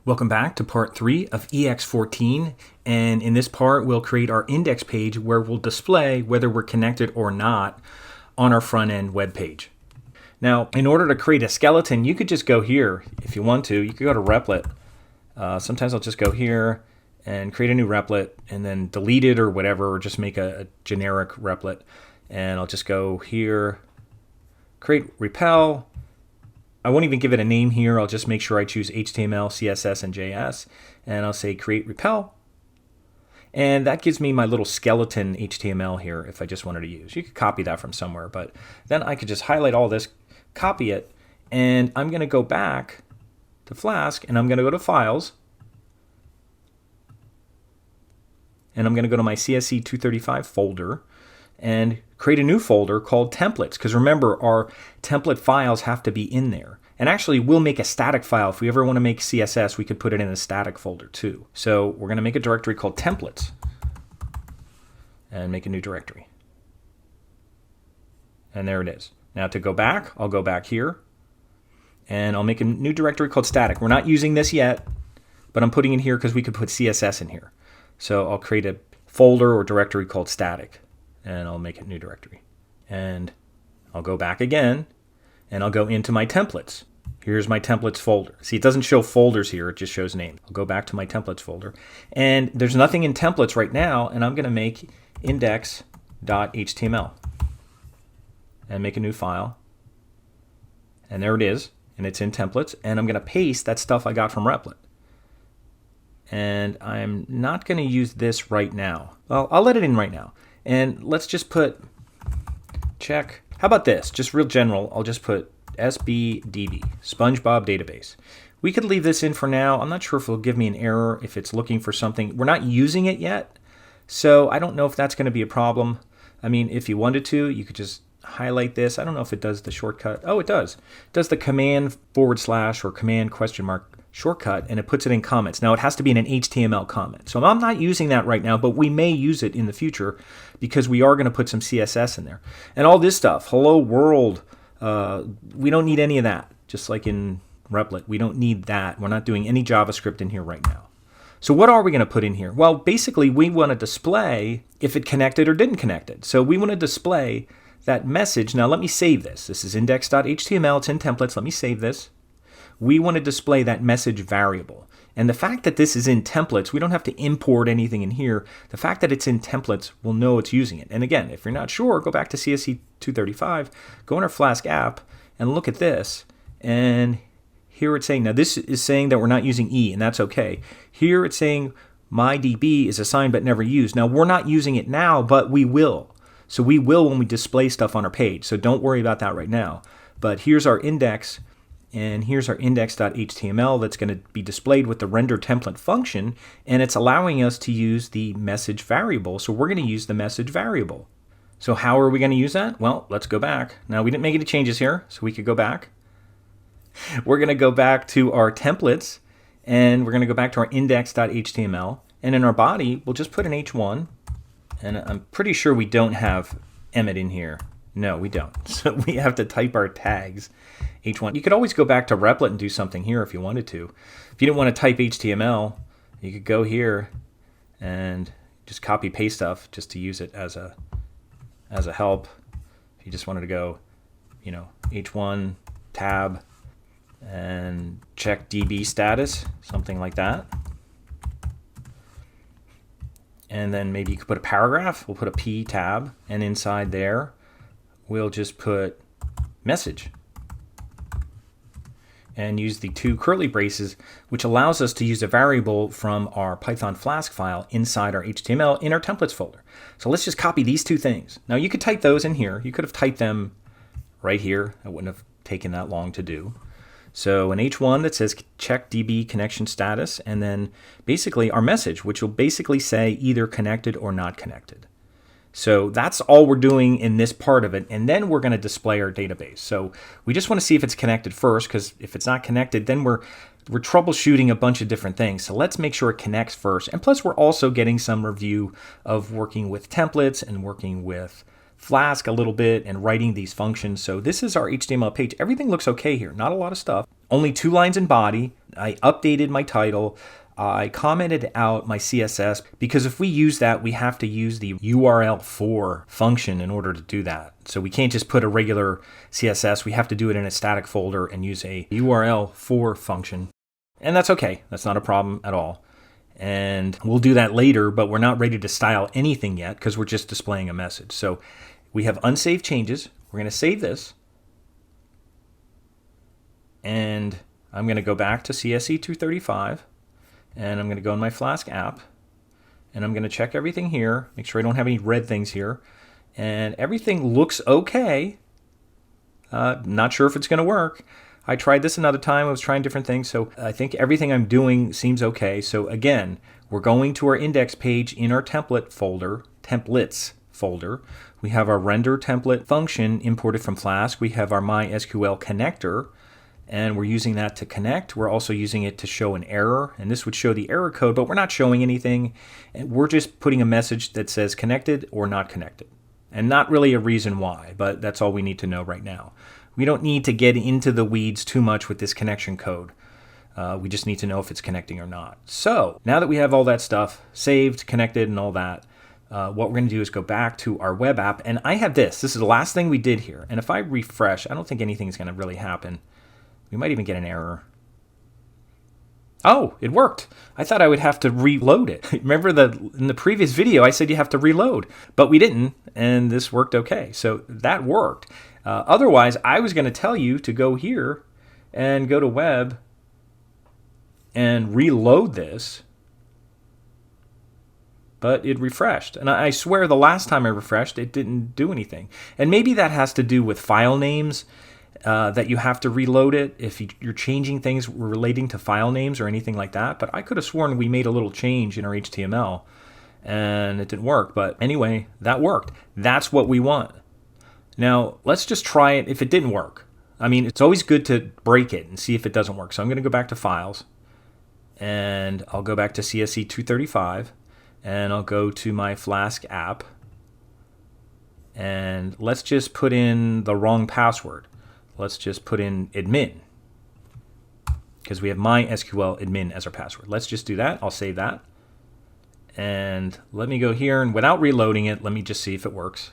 Welcome back to part 3 of ex14, and in this part we'll create our index page where we'll display whether we're connected or not on our front end web page. Now, in order to create a skeleton, you could just go here if you want to. You could go to replet. Sometimes I'll just go here and create a new replet and then delete it or whatever, or just make a generic replet. And I'll just go here, create repel. I won't even give it a name here. I'll just make sure I choose HTML, CSS, and JS. And I'll say create repel. And that gives me my little skeleton HTML here if I just wanted to use. You could copy that from somewhere, but then I could just highlight all this, copy it, and I'm going to go back to Flask, and I'm going to go to Files, and I'm going to go to my CSE 235 folder and create a new folder called templates, because remember, our template files have to be in there. And actually, we'll make a static file. If we ever want to make CSS, we could put it in a static folder too. So we're going to make a directory called templates and make a new directory. And there it is. Now to go back, I'll go back here and I'll make a new directory called static. We're not using this yet, but I'm putting it here because we could put CSS in here. So I'll create a folder or directory called static, and I'll make a new directory. And I'll go back again, and I'll go into my templates. Here's my templates folder. See, it doesn't show folders here, it just shows names. I'll go back to my templates folder. And there's nothing in templates right now, and I'm going to make index.html and make a new file. And there it is, and it's in templates. And I'm going to paste that stuff I got from Replit. And I'm not going to use this right now. Well, I'll let it in right now. And let's just put check. How about this? Just real general, I'll just put SBDB, SpongeBob Database. We could leave this in for now. I'm not sure if it'll give me an error if it's looking for something. We're not using it yet, so I don't know if that's going to be a problem. I mean, if you wanted to, you could just highlight this. I don't know if it does the shortcut. Oh, it does. It does the command / or command ? Shortcut, and it puts it in comments. Now, it has to be in an HTML comment. So I'm not using that right now, but we may use it in the future because we are going to put some CSS in there. And all this stuff, hello world, we don't need any of that. Just like in Replit, we don't need that. We're not doing any JavaScript in here right now. So what are we going to put in here? Well, basically, we want to display if it connected or didn't connect it. So we want to display that message. Now, let me save this. This is index.html. It's in templates. Let me save this. We want to display that message variable. And the fact that this is in templates, we don't have to import anything in here. The fact that it's in templates, we'll know it's using it. And again, if you're not sure, go back to CSE 235, go in our Flask app, and look at this. And here it's saying, now this is saying that we're not using E, and that's okay. Here it's saying my DB is assigned but never used. Now we're not using it now, but we will. So we will when we display stuff on our page. So don't worry about that right now. But here's our index. And here's our index.html that's going to be displayed with the render template function, and it's allowing us to use the message variable. So we're going to use the message variable. So how are we going to use that? Well, let's go back. Now, we didn't make any changes here, so we could go back. We're going to go back to our templates, and we're going to go back to our index.html. And in our body, we'll just put an h1. And I'm pretty sure we don't have Emmet in here. No, we don't. So we have to type our tags. H1. You could always go back to Replit and do something here if you wanted to. If you didn't want to type HTML, you could go here and just copy paste stuff just to use it as a help. If you just wanted to go, H1 tab and check DB status, something like that. And then maybe you could put a paragraph. We'll put a P tab, and inside there we'll just put message. And use the 2 curly braces, which allows us to use a variable from our Python Flask file inside our HTML in our templates folder. So let's just copy these 2 things. Now you could type those in here. You could have typed them right here. It wouldn't have taken that long to do. So an H1 that says check DB connection status, and then basically our message, which will basically say either connected or not connected. So that's all we're doing in this part of it, and then we're going to display our database. So we just want to see if it's connected first, because if it's not connected, then we're troubleshooting a bunch of different things. So let's make sure it connects first. And plus, we're also getting some review of working with templates and working with Flask a little bit and writing these functions. So this is our HTML page. Everything looks okay here. Not a lot of stuff. Only 2 lines in body. I updated my title. I commented out my CSS because if we use that, we have to use the URL for function in order to do that. So we can't just put a regular CSS. We have to do it in a static folder and use a URL for function. And that's okay. That's not a problem at all. And we'll do that later, but we're not ready to style anything yet because we're just displaying a message. So we have unsaved changes. We're going to save this. And I'm going to go back to CSE 235. And I'm going to go in my Flask app. And I'm going to check everything here. Make sure I don't have any red things here. And everything looks okay. Not sure if it's going to work. I tried this another time. I was trying different things. So I think everything I'm doing seems okay. So again, we're going to our index page in our template folder, templates folder. We have our render template function imported from Flask. We have our MySQL connector, and we're using that to connect. We're also using it to show an error, and this would show the error code, but we're not showing anything. And we're just putting a message that says connected or not connected. And not really a reason why, but that's all we need to know right now. We don't need to get into the weeds too much with this connection code. We just need to know if it's connecting or not. So now that we have all that stuff saved, connected, and all that, what we're going to do is go back to our web app. And I have this. This is the last thing we did here. And if I refresh, I don't think anything's going to really happen. We might even get an error. Oh, it worked. I thought I would have to reload it. Remember in the previous video, I said you have to reload, but we didn't, and this worked okay. So that worked. Otherwise, I was going to tell you to go here and go to web and reload this, but it refreshed. And I swear the last time I refreshed, it didn't do anything. And maybe that has to do with file names, that you have to reload it if you're changing things relating to file names or anything like that. But I could have sworn we made a little change in our HTML and it didn't work. But anyway, that worked. That's what we want. Now, let's just try it if it didn't work. I mean, it's always good to break it and see if it doesn't work. So I'm going to go back to Files, and I'll go back to CSE 235, and I'll go to my Flask app, and let's just put in the wrong password. Let's just put in admin, because we have MySQL admin as our password. Let's just do that. I'll save that. And let me go here, and without reloading it, let me just see if it works.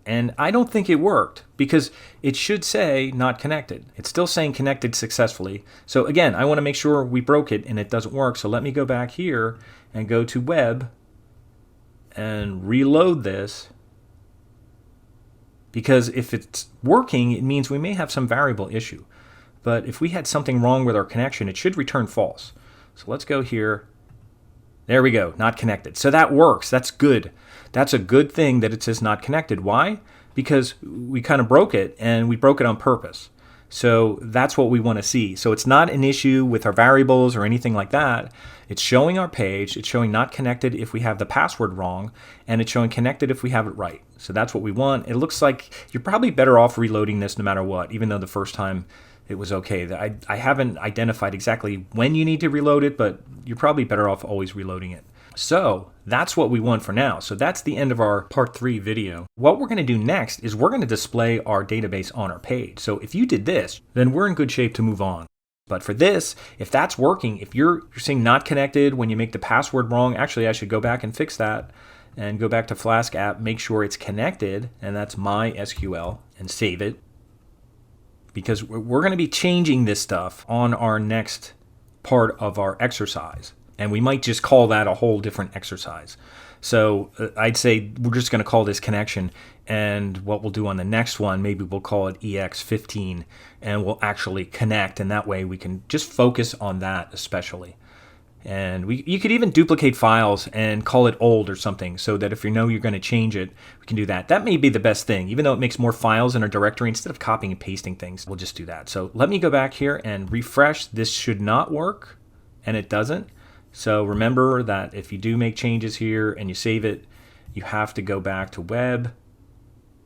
And I don't think it worked because it should say not connected. It's still saying connected successfully. So again, I want to make sure we broke it and it doesn't work. So let me go back here and go to web and reload this. Because if it's working, it means we may have some variable issue. But if we had something wrong with our connection, it should return false. So let's go here. There we go, not connected. So that works. That's good. That's a good thing that it says not connected. Why? Because we kind of broke it, and we broke it on purpose. So that's what we want to see. So it's not an issue with our variables or anything like that. It's showing our page. It's showing not connected if we have the password wrong, and it's showing connected if we have it right. So that's what we want. It looks like you're probably better off reloading this no matter what, even though the first time it was okay. I haven't identified exactly when you need to reload it, but you're probably better off always reloading it. So that's what we want for now. So that's the end of our part 3 video. What we're going to do next is we're going to display our database on our page. So if you did this, then we're in good shape to move on. But for this, if that's working, if you're seeing not connected when you make the password wrong, actually I should go back and fix that and go back to Flask app, make sure it's connected, and that's MySQL, and save it. Because we're going to be changing this stuff on our next part of our exercise. And we might just call that a whole different exercise. So I'd say we're just going to call this connection. And what we'll do on the next one, maybe we'll call it ex14. And we'll actually connect. And that way we can just focus on that especially. And you could even duplicate files and call it old or something so that if you know you're going to change it, we can do that. That may be the best thing. Even though it makes more files in our directory, instead of copying and pasting things, we'll just do that. So let me go back here and refresh. This should not work, and it doesn't. So remember that if you do make changes here and you save it, you have to go back to web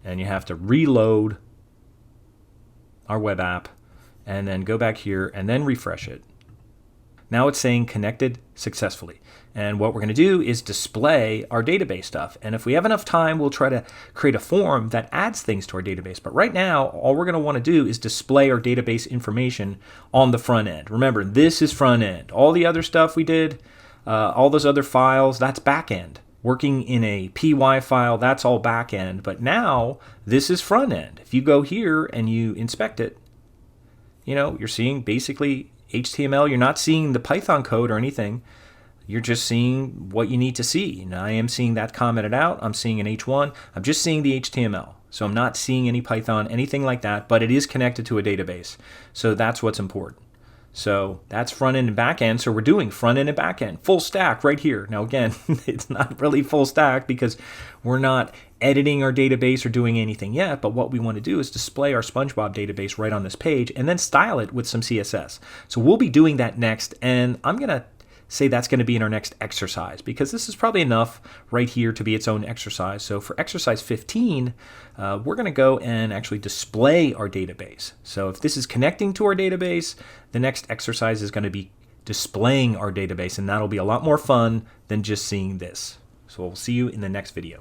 and you have to reload our web app and then go back here and then refresh it. Now it's saying connected successfully. And what we're going to do is display our database stuff. And if we have enough time, we'll try to create a form that adds things to our database. But right now, all we're going to want to do is display our database information on the front end. Remember, this is front end. All the other stuff we did, all those other files, that's back end. Working in a py file, that's all back end. But now, this is front end. If you go here and you inspect it, you're seeing basically HTML. You're not seeing the Python code or anything. You're just seeing what you need to see. And I am seeing that commented out. I'm seeing an H1. I'm just seeing the HTML. So I'm not seeing any Python, anything like that, but it is connected to a database. So that's what's important. So that's front end and back end. So we're doing front end and back end, full stack right here. Now again, it's not really full stack because we're not editing our database or doing anything yet, but what we want to do is display our SpongeBob database right on this page and then style it with some CSS. So we'll be doing that next, and I'm going to say that's going to be in our next exercise because this is probably enough right here to be its own exercise. So for exercise 15, we're going to go and actually display our database. So if this is connecting to our database, the next exercise is going to be displaying our database, and that'll be a lot more fun than just seeing this. So we'll see you in the next video.